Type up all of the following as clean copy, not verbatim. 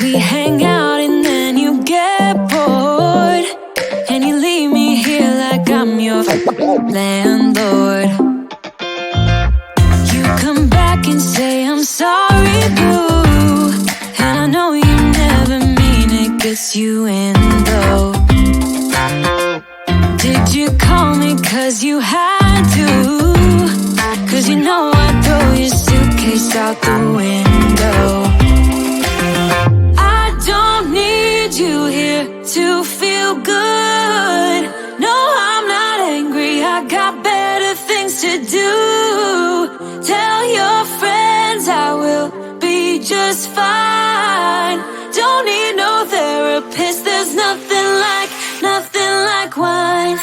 We hang out and then you get bored, and you leave me here like I'm your landlord. You come back and say I'm sorry, boo, and I know you never mean it, gets you in though. Did you call me cause you had to? Cause you know I'd throw your suitcase out the window. I don't need you here to feel good. No, I'm not angry, I got better things to do. Tell your friends I will be just fine. Don't need no therapist, there's nothing like wine.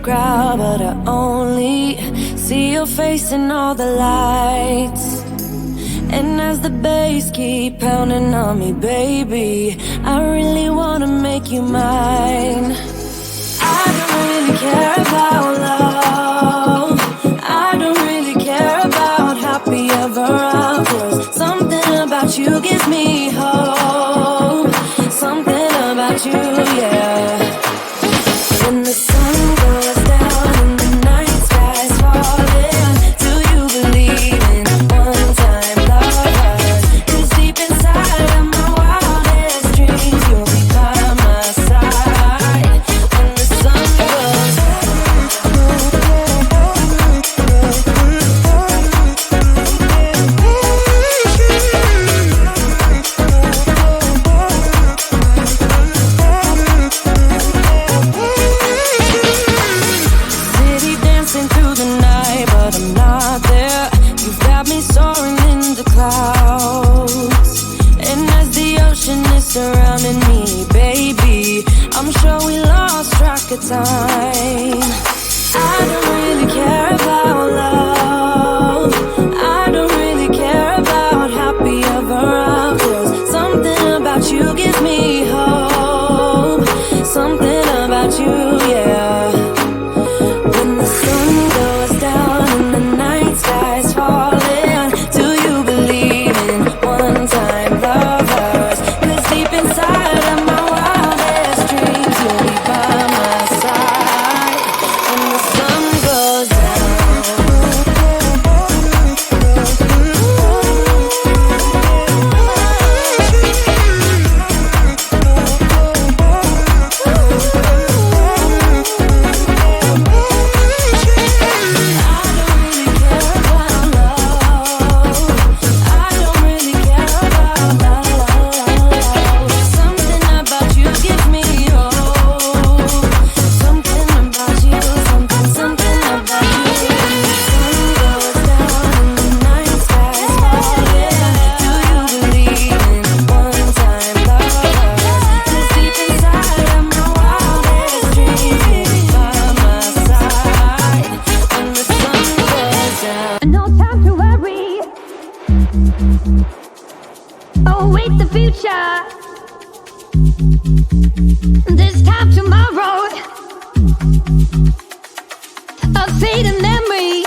Crowd, but I only see your face in all the lights. And as the bass keep pounding on me, baby, I really wanna make you mine. I don't really care about love, I don't really care about happy ever after. Something about you gives me hope, something about you, yeah. When the sun goes down and the night sky's falling, do you believe in one-time lovers? 'Cause deep inside of my wildest dreams, you'll be by my side when the sun goes surrounding me, baby. I'm sure we lost track of time. I don't really care about love, I don't really care about happy ever afters. Something about you gives me hope, something about you, yeah. When the sun goes down and the night sky's falling, do you believe in one-time lovers? Inside of my wildest dreams, you'll be by my side when the sun goes down. This time tomorrow, a fading memory.